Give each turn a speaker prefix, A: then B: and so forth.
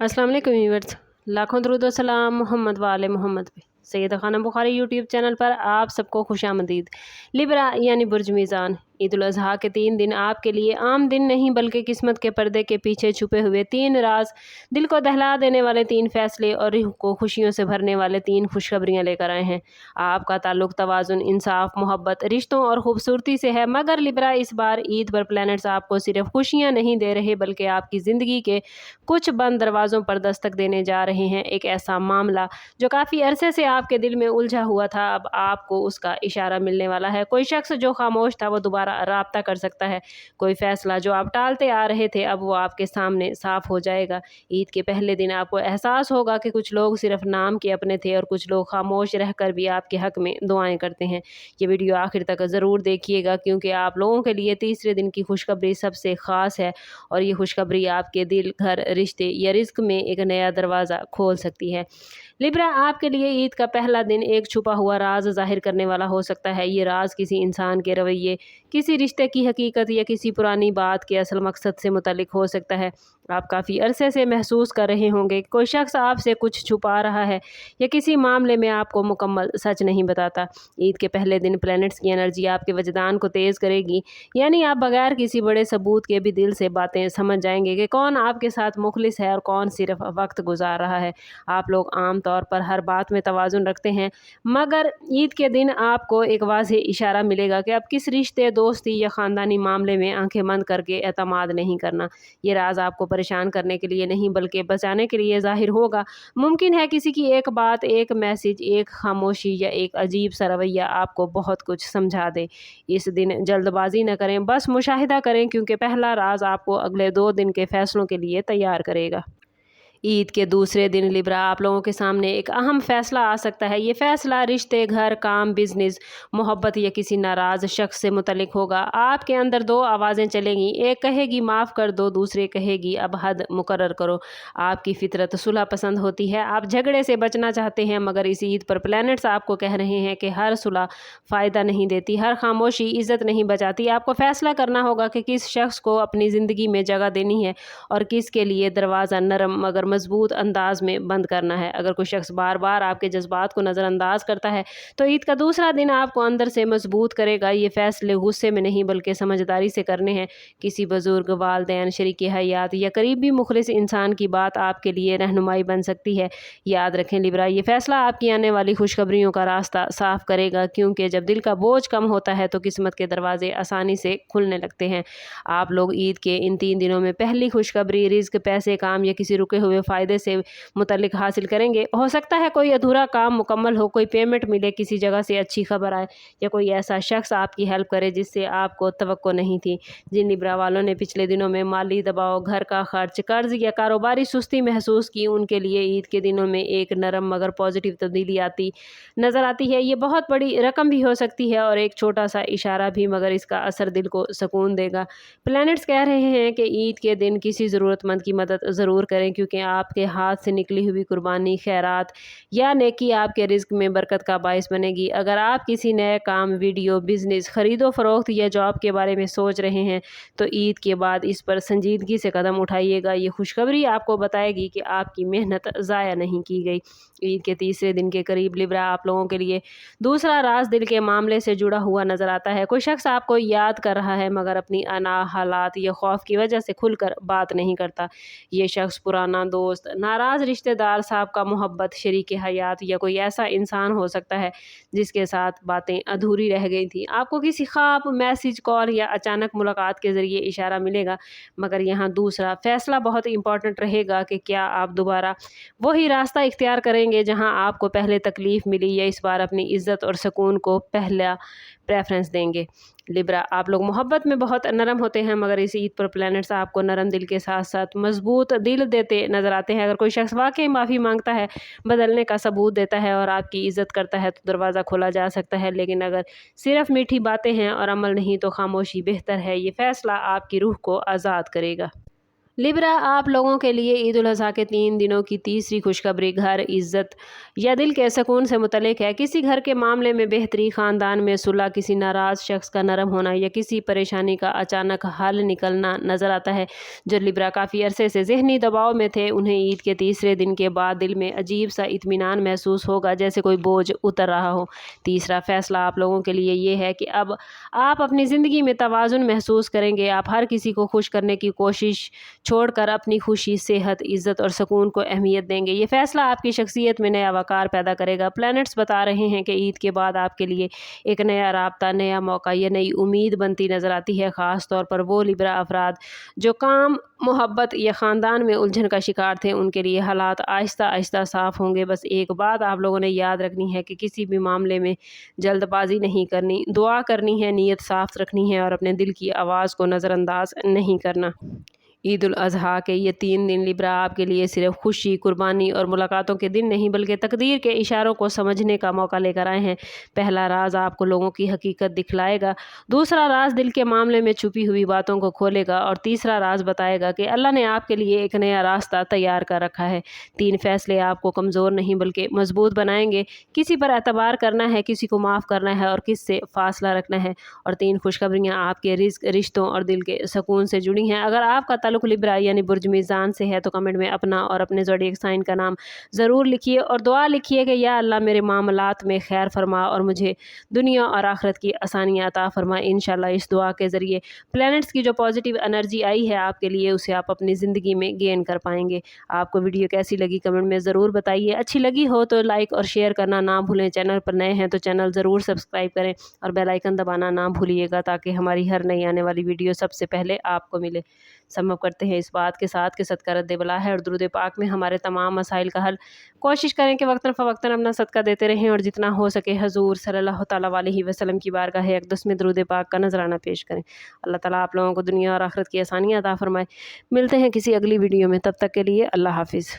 A: अस्सलाम वालेकुम व्यूअर्स, लाखों दरूद व सलाम मोहम्मद वाले मोहम्मद पे। सैयदा खानम बुखारी यूट्यूब चैनल पर आप सबको खुशामदीद। लिब्रा यानी बुर्ज मीज़ान, ईद उल अज़हा के 3 दिन आपके लिए आम दिन नहीं बल्कि किस्मत के पर्दे के पीछे छुपे हुए 3 राज, दिल को दहला देने वाले 3 फैसले और रूह को खुशियों से भरने वाले 3 खुशखबरियाँ लेकर आए हैं। आपका ताल्लुक़ तवाज़ुन, इंसाफ, मोहब्बत, रिश्तों और खूबसूरती से है, मगर लिब्रा इस बार ईद पर प्लैनेट्स आपको सिर्फ खुशियाँ नहीं दे रहे बल्कि आपकी ज़िंदगी के कुछ बंद दरवाज़ों पर दस्तक देने जा रहे हैं। एक ऐसा मामला जो काफ़ी अरसे से आपके दिल में उलझा हुआ था, अब आपको उसका इशारा मिलने वाला है। कोई शख्स जो खामोश था वो दोबारा राब्ता कर सकता है। कोई फैसला जो आप टालते आ रहे थे अब वो आपके सामने साफ हो जाएगा। ईद के पहले दिन आपको एहसास होगा कि कुछ लोग सिर्फ नाम के अपने थे और कुछ लोग खामोश रहकर भी आपके हक में दुआएं करते हैं। ये वीडियो आखिर तक ज़रूर देखिएगा क्योंकि आप लोगों के लिए तीसरे दिन की खुशखबरी सबसे ख़ास है और ये खुशखबरी आपके दिल, घर, रिश्ते या रिस्क में एक नया दरवाज़ा खोल सकती है। लिब्रा, आपके लिए ईद का पहला दिन एक छुपा हुआ राज ज़ाहिर करने वाला हो सकता है। ये राज किसी इंसान के रवैये, किसी रिश्ते की हकीकत या किसी पुरानी बात के असल मकसद से मुतल्लिक हो सकता है। आप काफ़ी अरसे से महसूस कर रहे होंगे कोई शख्स आपसे कुछ छुपा रहा है या किसी मामले में आपको मुकम्मल सच नहीं बताता। ईद के पहले दिन प्लैनेट्स की एनर्जी आपके वजदान को तेज़ करेगी, यानी आप बगैर किसी बड़े सबूत के भी दिल से बातें समझ जाएंगे कि कौन आपके साथ मुखलिस है और कौन सिर्फ वक्त गुजार रहा है। आप लोग आम तौर पर हर बात में तवाज़ुन रखते हैं, मगर ईद के दिन आपको एक वाज़ेह इशारा मिलेगा कि अब किस रिश्ते, दोस्ती या ख़ानदानी मामले में आंखें बंद करके एतमाद नहीं करना। ये राज आपको परेशान करने के लिए नहीं बल्कि बचाने के लिए ज़ाहिर होगा। मुमकिन है किसी की एक बात, एक मैसेज, एक खामोशी या एक अजीब सा रवैया आपको बहुत कुछ समझा दे। इस दिन जल्दबाजी न करें, बस मुशाहिदा करें क्योंकि पहला राज आपको अगले 2 दिन के फैसलों के लिए तैयार करेगा। ईद के दूसरे दिन लिब्रा, आप लोगों के सामने एक अहम फैसला आ सकता है। ये फैसला रिश्ते, घर, काम, बिजनेस, मोहब्बत या किसी नाराज़ शख्स से मुतल्लिक होगा। आपके अंदर 2 आवाज़ें चलेंगी, एक कहेगी माफ़ कर दो, दूसरी कहेगी अब हद मुकर्रर करो। आपकी फितरत सुलह पसंद होती है, आप झगड़े से बचना चाहते हैं, मगर इस ईद पर प्लैनेट्स आपको कह रहे हैं कि हर सुलह फ़ायदा नहीं देती, हर खामोशी इज़्ज़त नहीं बचाती। आपको फ़ैसला करना होगा कि किस शख्स को अपनी ज़िंदगी में जगह देनी है और किसके लिए दरवाज़ा नरम मगर मजबूत अंदाज में बंद करना है। अगर कोई शख्स बार बार आपके जज्बात को नज़रअंदाज करता है तो ईद का दूसरा दिन आपको अंदर से मजबूत करेगा। ये फैसले गुस्से में नहीं बल्कि समझदारी से करने हैं। किसी बुजुर्ग, वालिदैन, शरीक हयात या करीबी मुखलिस इंसान की बात आपके लिए रहनुमाई बन सकती है। याद रखें लिब्रा, ये फैसला आपकी आने वाली खुशखबरियों का रास्ता साफ करेगा क्योंकि जब दिल का बोझ कम होता है तो किस्मत के दरवाजे आसानी से खुलने लगते हैं। आप लोग ईद के इन 3 दिनों में पहली खुशखबरी रिज़्क, पैसे, काम या किसी रुके हुए फ़ायदे से मुतल्लिक हासिल करेंगे। हो सकता है कोई अधूरा काम मुकम्मल हो, कोई पेमेंट मिले, किसी जगह से अच्छी खबर आए या कोई ऐसा शख्स आपकी हेल्प करे जिससे आपको तवक्को नहीं थी। जिन लिब्रा वालों ने पिछले दिनों में माली दबाव, घर का खर्च, कर्ज या कारोबारी सुस्ती महसूस की, उनके लिए ईद के दिनों में एक नरम मगर पॉजिटिव तब्दीली नज़र आती है। ये बहुत बड़ी रकम भी हो सकती है और एक छोटा सा इशारा भी, मगर इसका असर दिल को सुकून देगा। प्लैनेट्स कह रहे हैं कि ईद के दिन किसी ज़रूरतमंद की मदद ज़रूर करें क्योंकि आपके हाथ से निकली हुई कुर्बानी, खैरात या नेकी आपके रिज़्क में बरकत का बाइस बनेगी। अगर आप किसी नए काम, वीडियो, बिज़नेस, ख़रीदो फ़रोख्त या जॉब के बारे में सोच रहे हैं तो ईद के बाद इस पर संजीदगी से कदम उठाइएगा। ये खुशखबरी आपको बताएगी कि आपकी मेहनत ज़ाया नहीं की गई। ईद के तीसरे दिन के करीब लिब्रा, आप लोगों के लिए दूसरा राज दिल के मामले से जुड़ा हुआ नज़र आता है। कोई शख्स आपको याद कर रहा है मगर अपनी अना, हालात या खौफ की वजह से खुलकर बात नहीं करता। ये शख्स पुराना दोस्त, नाराज़ रिश्तेदार, साबका मोहब्बत, शरीक हयात या कोई ऐसा इंसान हो सकता है जिसके साथ बातें अधूरी रह गई थी। आपको किसी ख्वाब, मैसेज, कॉल या अचानक मुलाकात के ज़रिए इशारा मिलेगा, मगर यहाँ दूसरा फैसला बहुत इंपॉर्टेंट रहेगा कि क्या आप दोबारा वही रास्ता इख्तियार करेंगे जहाँ आपको पहले तकलीफ़ मिली या इस बार अपनी इज़्ज़त और सुकून को पहला प्रेफरेंस देंगे। लिब्रा, आप लोग मोहब्बत में बहुत नरम होते हैं, मगर इस ईद पर प्लैनेट्स आपको नरम दिल के साथ साथ मजबूत दिल देते नज़र आते हैं। अगर कोई शख्स वाकई माफ़ी मांगता है, बदलने का सबूत देता है और आपकी इज़्ज़त करता है तो दरवाज़ा खोला जा सकता है, लेकिन अगर सिर्फ मीठी बातें हैं और अमल नहीं तो खामोशी बेहतर है। ये फ़ैसला आपकी रूह को आज़ाद करेगा। लिब्रा, आप लोगों के लिए ईद उल अज़हा के 3 दिनों की तीसरी खुशखबरी घर, इज़्ज़त या दिल के सुकून से मुतल्लिक है। किसी घर के मामले में बेहतरी, ख़ानदान में सुलह, किसी नाराज़ शख्स का नरम होना या किसी परेशानी का अचानक हल निकलना नज़र आता है। जो लिब्रा काफ़ी अरसे से ज़हनी दबाव में थे, उन्हें ईद के तीसरे दिन के बाद दिल में अजीब सा इत्मीनान महसूस होगा, जैसे कोई बोझ उतर रहा हो। तीसरा फ़ैसला आप लोगों के लिए ये है कि अब आप अपनी ज़िंदगी में तवाज़ुन महसूस करेंगे। आप हर किसी को खुश करने की कोशिश छोड़कर अपनी खुशी, सेहत, इज़्ज़त और सुकून को अहमियत देंगे। ये फ़ैसला आपकी शख्सियत में नया वक़ार पैदा करेगा। प्लैनेट्स बता रहे हैं कि ईद के बाद आपके लिए एक नया राब्ता, नया मौका या नई उम्मीद बनती नज़र आती है। ख़ास तौर पर वो लिब्रा अफ़राद जो काम, मोहब्बत या ख़ानदान में उलझन का शिकार थे, उनके लिए हालात आहिस्ता आहिस्ता साफ़ होंगे। बस एक बात आप लोगों ने याद रखनी है कि किसी भी मामले में जल्दबाजी नहीं करनी, दुआ करनी है, नीयत साफ़ रखनी है और अपने दिल की आवाज़ को नज़रअंदाज नहीं करना। ईद उल अज़हा के ये 3 दिन लिब्रा आपके लिए सिर्फ खुशी, कुर्बानी और मुलाकातों के दिन नहीं, बल्कि तकदीर के इशारों को समझने का मौका लेकर आए हैं। पहला राज आपको लोगों की हकीकत दिखलाएगा, दूसरा राज दिल के मामले में छुपी हुई बातों को खोलेगा और तीसरा राज बताएगा कि अल्लाह ने आपके लिए एक नया रास्ता तैयार कर रखा है। 3 फैसले आपको कमज़ोर नहीं बल्कि मजबूत बनाएंगे। किसी पर एतबार करना है, किसी को माफ़ करना है और किससे फासला रखना है। और 3 खुशखबरियाँ आपके रिज़्क, रिश्तों और दिल के सुकून से जुड़ी हैं। अगर आपका ताल्लुक लिब्रा यानी बुर्ज मीज़ान से है तो कमेंट में अपना और अपने ज़ोडिएक साइन का नाम ज़रूर लिखिए और दुआ लिखिए कि या अल्लाह मेरे मामलात में खैर फरमा और मुझे दुनिया और आखिरत की आसानियाँ अता फरमा। इंशाल्लाह इस दुआ के ज़रिए प्लैनेट्स की जो पॉजिटिव एनर्जी आई है आपके लिए, उसे आप अपनी ज़िंदगी में गेन कर पाएंगे। आपको वीडियो कैसी लगी कमेंट में ज़रूर बताइए। अच्छी लगी हो तो लाइक और शेयर करना ना भूलें। चैनल पर नए हैं तो चैनल ज़रूर सब्सक्राइब करें और बेल आइकन दबाना ना भूलिएगा, ताकि हमारी हर नई आने वाली वीडियो सबसे पहले आपको मिले। सम्भव करते हैं इस बात के साथ कि सदका रद्द बला है और दुरूद पाक में हमारे तमाम मसाइल का हल। कोशिश करें कि वक्तन फ़वक्तन अपना सदका देते रहें और जितना हो सके हजूर सल्लल्लाहु तआला अलैहि वसल्लम की बारगाह अक़दस में दुरूद पाक का नजराना पेश करें। अल्लाह ताला आप लोगों को दुनिया और आखिरत की आसानियाँ अता फरमाए। मिलते हैं किसी अगली वीडियो में, तब तक के लिए अल्लाह हाफिज़।